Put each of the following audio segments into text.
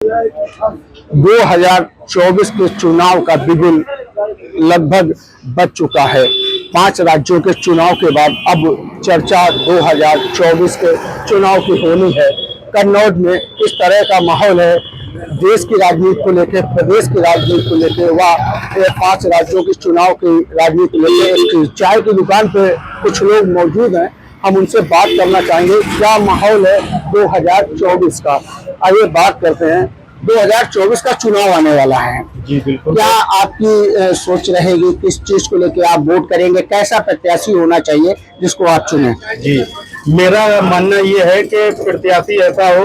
2024 के चुनाव का बिगुल लगभग बज चुका है। 5 राज्यों के चुनाव के बाद अब चर्चा 2024 के चुनाव की होनी है। कन्नौज में इस तरह का माहौल है, देश की राजनीति को लेकर, प्रदेश की राजनीति को लेकर, व 5 राज्यों के चुनाव की राजनीति को लेकर। चाय की दुकान पे कुछ लोग मौजूद हैं, हम उनसे बात करना चाहेंगे क्या माहौल है 2024 का। आइए बात करते हैं। 2024 का चुनाव आने वाला है जी, बिल्कुल। क्या आपकी सोच रहेगी, किस चीज को लेकर आप वोट करेंगे, कैसा प्रत्याशी होना चाहिए जिसको आप चुने? जी, मेरा मानना ये है कि प्रत्याशी ऐसा हो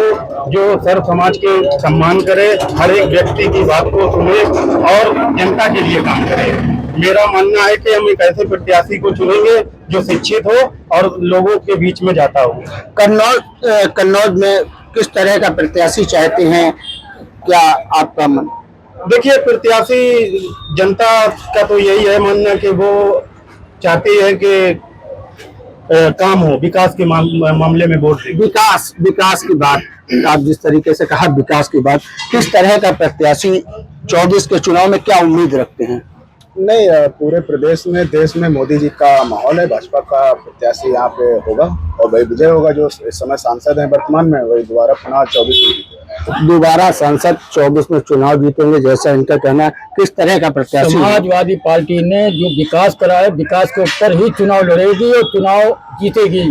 जो सर्व समाज के सम्मान करे, हर एक व्यक्ति की बात को सुने और जनता के लिए काम करे। मेरा मानना है कि हम एक ऐसे प्रत्याशी को चुनेंगे जो शिक्षित हो और लोगों के बीच में जाता हो। कन्नौज में किस तरह का प्रत्याशी चाहते हैं, क्या आपका मन? देखिए, प्रत्याशी जनता का तो यही है मानना कि वो चाहती है कि काम हो, विकास के मामले में वोट। विकास की बात आप जिस तरीके से कहा, विकास की बात, किस तरह का प्रत्याशी 24 के चुनाव में क्या उम्मीद रखते हैं? नहीं, पूरे प्रदेश में, देश में मोदी जी का माहौल है। भाजपा का प्रत्याशी यहाँ पे होगा और वही विजय होगा। जो इस समय सांसद हैं वर्तमान में, वही दोबारा पुनः 24 में दोबारा सांसद 24 में चुनाव जीतेंगे, जैसा इनका कहना है। किस तरह का प्रत्याशी? समाजवादी पार्टी ने जो विकास करा है, विकास के ऊपर ही चुनाव लड़ेगी और चुनाव जीतेगी।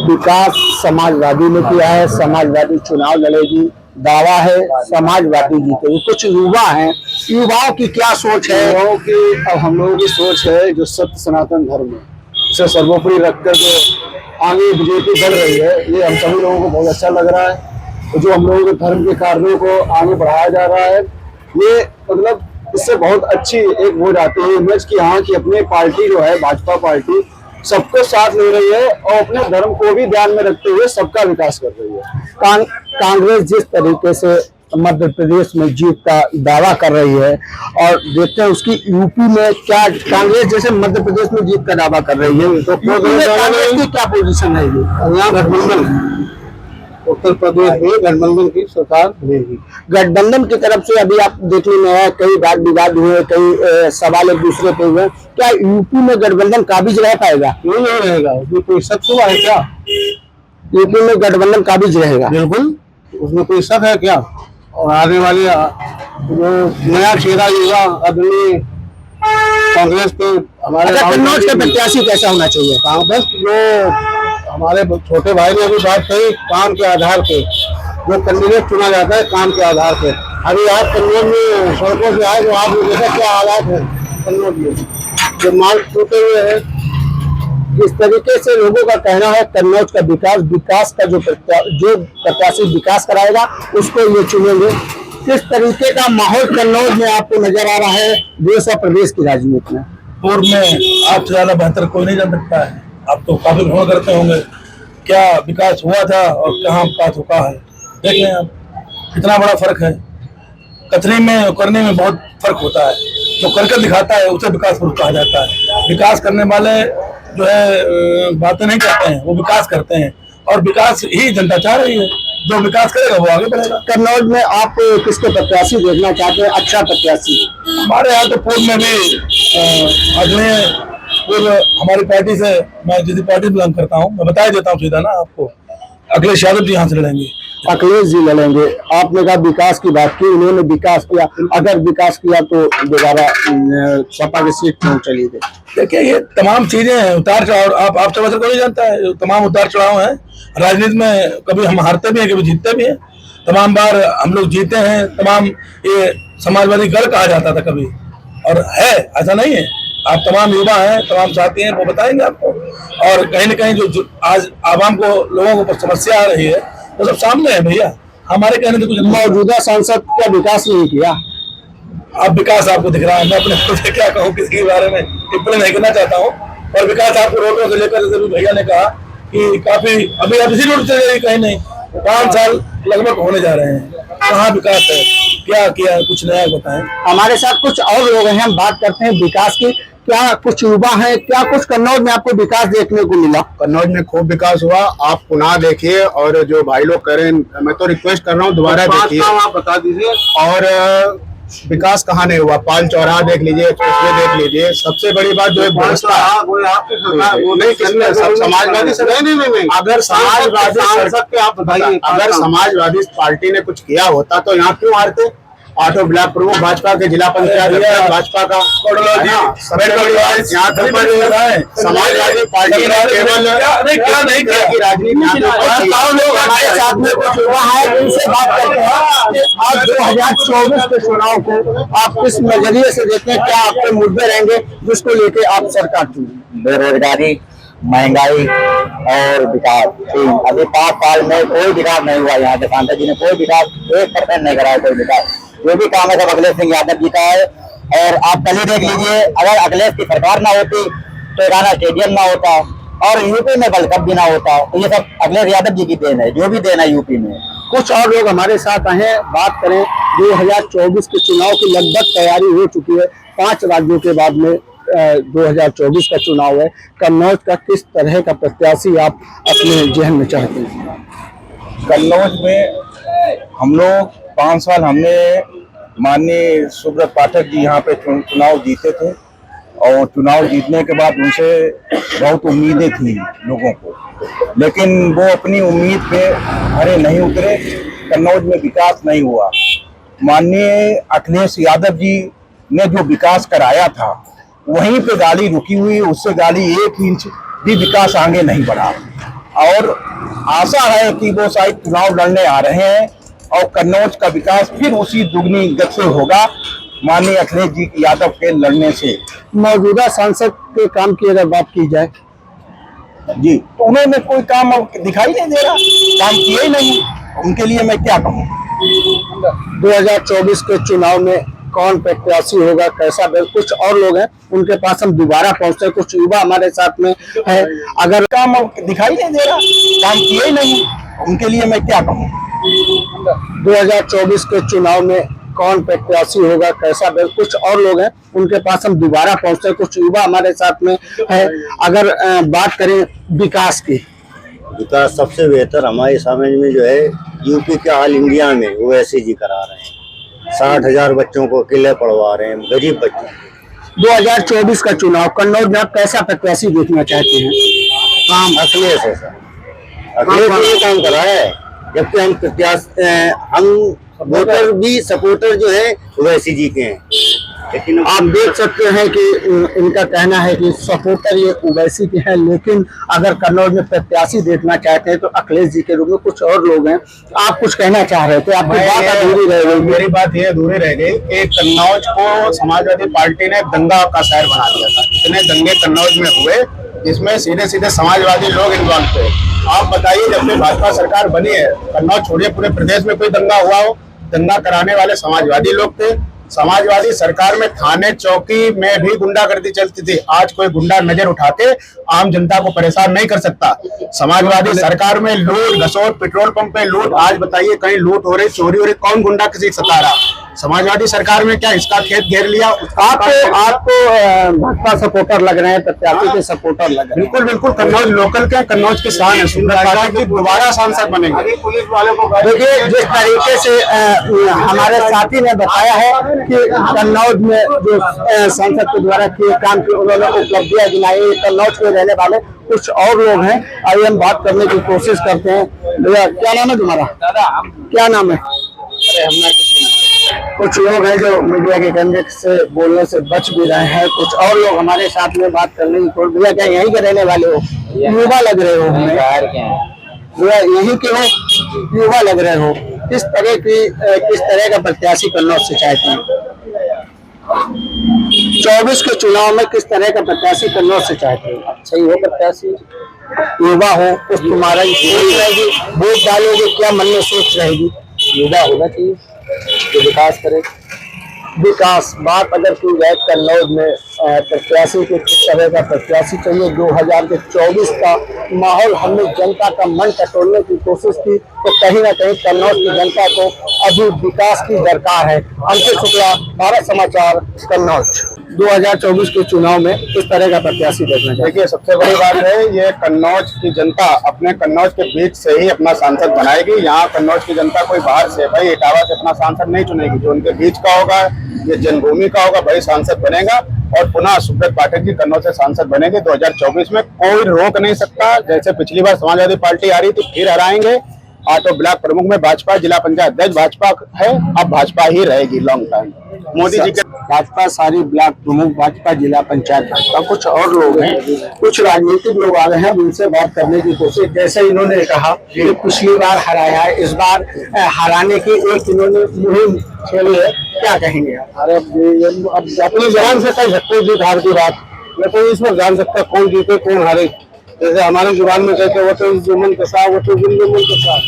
विकास समाजवादी ने किया है, समाजवादी चुनाव लड़ेगी, दावा है समाजवादी जीतेगी। कुछ युवा हैं, युवाओं की क्या सोच है? युवाओं की, अब हम लोगों की सोच है जो सत्य सनातन धर्म है इसे सर्वोपरि रखकर जो आगे बीजेपी बढ़ रही है, ये हम सभी लोगों को बहुत अच्छा लग रहा है। तो जो हम लोगों के धर्म के कार्यों को आगे बढ़ाया जा रहा है, ये मतलब इससे बहुत अच्छी एक हो जाती है इमेज की हाँ कि अपनी पार्टी जो है भाजपा पार्टी सबको साथ ले रही है और अपने धर्म को भी ध्यान में रखते हुए सबका विकास कर रही है। कांग्रेस जिस तरीके से मध्य प्रदेश में जीत का दावा कर रही है और देखते हैं उसकी यूपी में क्या, कांग्रेस जैसे मध्य प्रदेश में जीत का दावा कर रही है, तो कांग्रेस की क्या पोजीशन है? यहाँ गठबंधन, उत्तर प्रदेश में गठबंधन की सरकार बनेगी। गठबंधन की तरफ से अभी आप देखने में है, कई वाद विवाद हुए, कई सवाल एक दूसरे पे हुए। क्या यूपी में गठबंधन काबिज रह पाएगा? नहीं रहेगा, उसमें कोई शक हुआ है क्या? यूपी में गठबंधन काबिज रहेगा? बिल्कुल, उसमें कोई शक है क्या? और आने वाले जो नया चेहरा युवा आदमी कांग्रेस के हमारे कन्नौज का प्रत्याशी कैसा होना चाहिए? कांग्रेस जो हमारे छोटे भाई ने अभी बात कही, काम के आधार पे जो कैंडिडेट चुना जाता है, काम के आधार पे। अभी आप कन्नौज में सड़कों से आए तो आपने देखा क्या हालात है कन्नौज में, जो मार्ग टूटे हुए हैं। इस तरीके से लोगों का कहना है कन्नौज का विकास का जो प्रत्याशी विकास कराएगा उसको ये चुनेंगे। किस तरीके का माहौल कन्नौज में आपको नजर आ रहा है देश और प्रदेश की राजनीति में? पूर्व में आपसे ज्यादा बेहतर कोई नहीं जान सकता है। आप तो काफी भ्रमण करते होंगे, क्या विकास हुआ था और कहाँ विकास हुआ है। देख लें आप, कितना बड़ा फर्क है। कथनी में और करने में बहुत फर्क होता है। जो करके दिखाता है उसे विकास कहा जाता है। विकास करने वाले जो है बातें नहीं करते हैं, वो विकास करते हैं और विकास ही जनता चाह रही है। जो विकास करेगा वो आगे बढ़ेगा। कन्नौज में आप किसके प्रत्याशी देखना चाहते हैं, अच्छा प्रत्याशी? हमारे यहाँ तो पूर्व में भी आदरणीय पूर्व हमारी पार्टी से, मैं जिस पार्टी बिलोंग करता हूँ, मैं बता देता हूँ सीधा ना आपको, अखिलेश यादव जी यहाँ से लड़ेंगे। अखिलेश जी लड़ेंगे। आपने कहा विकास की बात की, उन्होंने विकास किया, अगर विकास किया तो दोबारा सपा की सीट क्यों चली गई? देखिए, ये तमाम चीजें हैं, उतार चढ़ाव। आप चौबीस को नहीं जानता है, तमाम उतार चढ़ाव हैं राजनीति में। कभी हम हारते भी हैं, कभी जीतते भी हैं। तमाम बार हम लोग जीते हैं। तमाम ये समाजवादी गढ़ कहा जाता था कभी, और है, ऐसा नहीं है। आप तमाम युवा हैं, तमाम साथी हैं, वो बताएंगे आपको। और कहीं न कहीं जो आज आवाम को, लोगों को समस्या आ रही है, वो सब सामने है भैया। हमारे कहने से कुछ मौजूदा सांसद क्या विकास नहीं किया? अब विकास आपको दिख रहा है। मैं अपने खुद से क्या कहूँ, किसी के बारे में टिप्पणी नहीं करना चाहता हूँ। और विकास आपको रोडों से लेकर, जैसे भैया ने कहा कि काफी अभी इसी रोड से कहीं नहीं 5 साल लगभग होने जा रहे हैं। कहाँ विकास है? क्या किया है, कुछ नया बताएं। हमारे साथ कुछ और लोग हैं, हम बात करते हैं विकास की। क्या कुछ युवा है, क्या कुछ कन्नौज में आपको विकास देखने को मिला? कन्नौज में खूब विकास हुआ, आप पुनः देखिए। और जो भाई लोग करें, मैं तो रिक्वेस्ट कर रहा हूँ दोबारा देखिए, आप बता दीजिए। और विकास कहाँ नहीं हुआ, पान चौराहा देख लीजिए, एक्सप्रेसवे देख लीजिए। सबसे बड़ी बात जो है व्यवस्था, वो नहीं किसने, समाजवादी से नहीं। अगर समाजवादी पार्टी ने कुछ किया होता तो यहाँ क्यों हारते? ऑटो ब्लॉक प्रमुख भाजपा के, जिला पंचायत भाजपा का, समाजवादी पार्टी ने केवल राजनीति। हमारे साथ में कुछ युवा है, उनसे बात करते हैं। आज 2024 के चुनाव को आप किस नजरिए से देखते हैं? क्या आपके मुद्दे रहेंगे जिसको लेके आप सरकार चुनेंगे? बेरोजगारी, महंगाई और विकास। अभी 5 साल में कोई विकास नहीं हुआ यहाँ के। सांसद जी ने कोई विकास 1% नहीं कराया, कोई विकास। जो भी काम है सब अखिलेश सिंह यादव जी का है। और आप कल ही देख लीजिए, अगर अखिलेश की सरकार ना होती तो राणा स्टेडियम ना होता और यूपी में वर्ल्ड कप भी ना होता। तो ये सब अखिलेश यादव जी की देन है, जो भी देन है यूपी में। कुछ और लोग हमारे साथ आए हैं। बात करें 2024 के चुनाव की लगभग तैयारी हो चुकी है। 5 राज्यों के बाद में 2024 का चुनाव है। कन्नौज का किस तरह का प्रत्याशी आप अपने जहन में चाहते हैं? कन्नौज में हम लोग 5 साल हमने माननीय सुब्रत पाठक जी यहाँ पे चुनाव जीते थे और चुनाव जीतने के बाद उनसे बहुत उम्मीदें थी लोगों को, लेकिन वो अपनी उम्मीद पे खरे नहीं उतरे। कन्नौज में विकास नहीं हुआ। माननीय अखिलेश यादव जी ने जो विकास कराया था वहीं पे गाड़ी रुकी हुई, उससे गाड़ी 1 इंच भी विकास आगे नहीं बढ़ा। और आशा है कि वो शायद चुनाव लड़ने आ रहे हैं और कन्नौज का विकास फिर उसी दुगनी गति से होगा माननीय अखिलेश जी यादव के लड़ने से। मौजूदा सांसद के काम की अगर बात की जाए जी, तो उन्होंने कोई काम दिखाई नहीं दे रहा, काम किए ही नहीं। उनके लिए मैं क्या कहूँ? 2024 के चुनाव में कौन प्रत्याशी होगा, कैसा? कुछ और लोग हैं, उनके पास हम दोबारा पहुंचते हैं। कुछ युवा हमारे साथ में है। अगर काम दिखाई नहीं दे रहा, काम किए ही नहीं। उनके लिए मैं क्या कहूँ? 2024 के चुनाव में कौन प्रत्याशी होगा, कैसा? कुछ और लोग हैं, उनके पास हम दोबारा पहुंचते हैं। कुछ युवा हमारे साथ में है। अगर बात करें विकास की, विकास सबसे बेहतर हमारे समाज में जो है यूपी के ऑल इंडिया में ओवैसी जी करा रहे हैं। 60,000 बच्चों को अकेले पढ़वा रहे हैं, गरीब बच्चे। 2024 का चुनाव कन्नौज में आप कैसा प्रत्याशी देखना चाहते हैं? काम अखिलेश है सर, अखिलेश ने काम करा है। जबकि हम प्रत्याशी, हम वोटर भी सपोर्टर जो है ओवैसी जी के हैं। लेकिन आप देख सकते हैं कि इनका कहना है कि सपोर्टर ये ओवैसी के हैं, लेकिन अगर कन्नौज में प्रत्याशी देखना चाहते हैं तो अखिलेश जी के रूप में कुछ और लोग हैं। आप कुछ कहना चाह रहे थे, आपकी बात अधूरी रह गई। मेरी बात ये अधूरी रह गई कि कन्नौज को समाजवादी पार्टी ने दंगा का शहर बना दिया था। इतने दंगे कन्नौज में हुए जिसमें सीधे सीधे समाजवादी लोग इन्वॉल्व थे। आप बताइए, जब से भाजपा सरकार बनी है, कन्नौज छोड़िए पूरे प्रदेश में कोई दंगा हुआ हो? दंगा कराने वाले समाजवादी लोग थे। समाजवादी सरकार में थाने चौकी में भी गुंडागर्दी चलती थी। आज कोई गुंडा नजर उठा के आम जनता को परेशान नहीं कर सकता। समाजवादी सरकार में लूट घसोट, पेट्रोल पंप पे लूट। आज बताइए, कहीं लूट हो रही, चोरी हो रही, कौन गुंडा किसी सता रहा? समाजवादी सरकार में क्या इसका खेत घेर लिया? आपको भाजपा सपोर्टर लग रहे हैं, प्रत्याशी के सपोर्टर लग रहे हैं। बिल्कुल बिल्कुल, कन्नौज लोकल के, कन्नौज के शान है। सुब्रत पाठक जी दोबारा सांसद बनेंगे। पुलिस वालों को देखिए, जिस तरीके से हमारे साथी ने बताया है कि कन्नौज में जो सांसद के द्वारा किए काम की उन्होंने उपलब्धियां गिनाई। कन्नौज के रहने वाले कुछ और लोग हैं, आइए हम बात करने की कोशिश करते हैं। भैया, क्या नाम है तुम्हारा? क्या नाम है? कुछ लोग हैं जो मीडिया के कैमरे से बोलने से बच भी रहे हैं। कुछ और लोग हमारे साथ में बात करने की कोशिश। भैया, क्या यहीं के रहने वाले हो? युवा लग रहे हो हमें। भैया, यहीं के हो, युवा लग रहे हो। किस तरह का प्रत्याशी कन्नौज से चाहते हैं? 24 के चुनाव में किस तरह का प्रत्याशी कन्नौज से चाहते हैं? अच्छा ही हो प्रत्याशी, युवा हो, कुछ तुम्हारा ही सोच रहेगी, वोट डालोगे, क्या मन में सोच रहेगी? युवा होना चाहिए जो विकास करे। विकास बात अगर की जाए कन्नौज में प्रत्याशी के किस तरह का प्रत्याशी चाहिए? 2024 का माहौल हमने जनता का मन टटोलने की कोशिश की तो कहीं ना कहीं कन्नौज की जनता को अभी विकास की दरकार है। अंकित शुक्ला, भारत समाचार, कन्नौज। 2024 के चुनाव में इस तरह का प्रत्याशी देखना चाहिए। देखिए, सबसे बड़ी बात है, ये कन्नौज की जनता अपने कन्नौज के बीच से ही अपना सांसद बनाएगी। यहाँ कन्नौज की जनता कोई बाहर से, भाई इटावा से अपना सांसद नहीं चुनेगी। जो उनके बीच का होगा, ये जन्मभूमि का होगा, वही सांसद बनेगा और पुनः सुब्रत पाठक जी कन्नौज से सांसद बनेंगे। 2024 में कोई रोक नहीं सकता। जैसे पिछली बार समाजवादी पार्टी आ रही थी, फिर हराएंगे। ऑटो ब्लॉक प्रमुख में भाजपा, जिला पंचायत अध्यक्ष भाजपा है, अब भाजपा ही रहेगी लॉन्ग टाइम। मोदी जी के भाजपा सारी ब्लॉक प्रमुख भाजपा, जिला पंचायत भाजपा, कुछ और लोग हैं, कुछ राजनीतिक लोग आ रहे हैं, उनसे बात करने की कोशिश। जैसे इन्होंने कहा कि पिछली बार हराया है, इस बार हराने की एक इन्होंने मुहिम छेड़ी है, क्या कहेंगे? अरे अब अपनी जबान से कह सकते जीत हार की बात, लेकिन इसमें जान सकता कौन जीते कौन हारे। जैसे हमारे जुबान में कहते वो तो जो मन कसा, वो तो जिन मन कसा।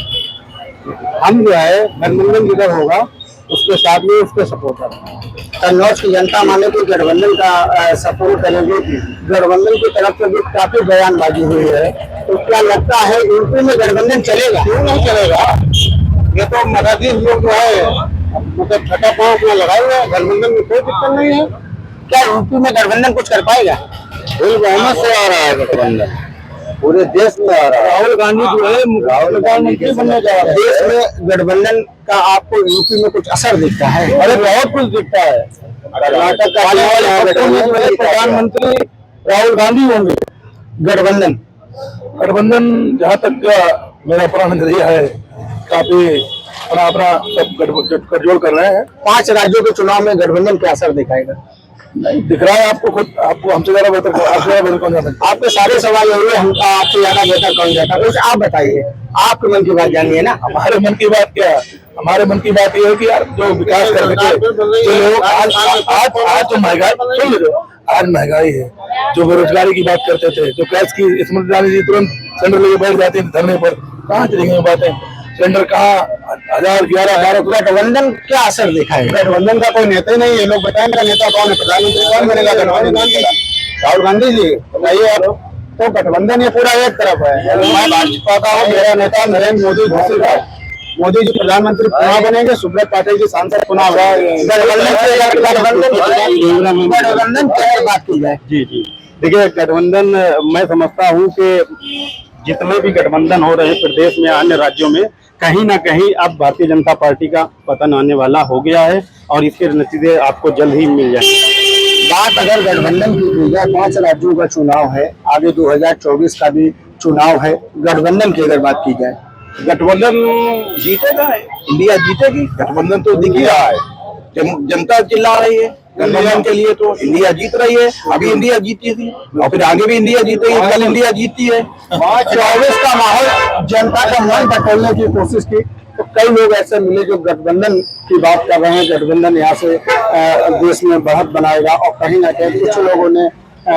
हम जो है गठबंधन जिधर होगा उसके साथ में उसके सपोर्टर। कन्नौज की जनता माने तो गठबंधन का सपोर्ट करेंगे। गठबंधन की तरफ से भी काफी बयानबाजी हुई है, तो क्या लगता है यूपी में गठबंधन चलेगा? क्यों नहीं चलेगा? ये तो मराठी लोग जो है मतलब छठा पाँव अपना लगाए हुए हैं, गठबंधन में कोई दिक्कत नहीं है। क्या यूपी में गठबंधन कुछ कर पाएगा? फुल बहुमत से आ रहा है गठबंधन, पूरे देश में आ रहा है। राहुल गांधी जो है प्रधानमंत्री बनने जा रहे हैं। देश में गठबंधन का आपको यूपी में कुछ असर दिखता है? अरे बहुत कुछ दिखता है। कर्नाटक का प्रधानमंत्री राहुल गांधी होंगे। गठबंधन जहाँ तक मेरा पुराना नजरिया है, काफी अपना सब गठजोड़ कर रहे हैं। 5 राज्यों के चुनाव में गठबंधन क्या असर दिखाएगा? नहीं दिख रहा है आपको, खुद आपको हमसे ज्यादा बेहतर कौन जाता है? आपके सारे सवाल हुए, हम आपसे ज्यादा बेहतर कौन जाता है? आप बताइए, आपके मन की बात जानिए ना। हमारे मन की बात क्या है? हमारे मन की बात ये है कि यार जो विकास करने के जो लोग आज जो महंगाई सुन लीजिए, आज महंगाई है, जो बेरोजगारी की बात करते थे, जो कैश की स्मृति ईरानी जी तुरंत सिलेंडर लेके बैठ जाते हैं धरने पर, कहाँ चलेंगे बातें? सिलेंडर कहाँ 1000, 11, 12। गठबंधन क्या असर दिखाएगा? गठबंधन का कोई नेता ही नहीं है। लोग बताएंगे नेता कौन है, प्रधानमंत्री कौन बनेगा? गठबंधन राहुल गांधी जी बताइए आप। तो गठबंधन ये पूरा एक तरफ है। मैं भाजपा का हूँ, मेरा नेता नरेंद्र मोदी घोषित है। मोदी जी प्रधानमंत्री पुनः बनेंगे, सुब्रत पाठक जी सांसद पुनः गठबंधन की अगर बात की जाए, जी देखिए, गठबंधन मैं समझता हूँ कि जितने भी गठबंधन हो रहे हैं प्रदेश में, अन्य राज्यों में, कहीं ना कहीं अब भारतीय जनता पार्टी का पतन आने वाला हो गया है और इसके नतीजे आपको जल्द ही मिल जाएंगे। बात अगर गठबंधन की जाए, 5 राज्यों का चुनाव है, आगे 2024 का भी चुनाव है, गठबंधन की अगर बात की जाए, गठबंधन जीतेगा, इंडिया जीतेगी। गठबंधन तो दिख ही रहा है, जनता चिल्ला रही है गठबंधन के लिए, तो इंडिया जीत रही है। अभी इंडिया जीती थी और फिर आगे भी इंडिया जीतेगी, कल इंडिया जीती है। 24 का माहौल, जनता का मन बटोरने की कोशिश की, तो कई लोग ऐसे मिले जो गठबंधन की बात कर रहे हैं। गठबंधन यहाँ से देश में बढ़त बनाएगा, और कहीं ना कहीं कुछ लोगों ने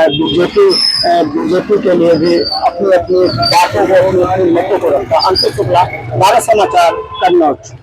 बीजेपी के लिए भी अपनी अपनी बातों को, अपनी मतों को रखा। अंकित शुक्ला, भारत समाचार, कन्नौज।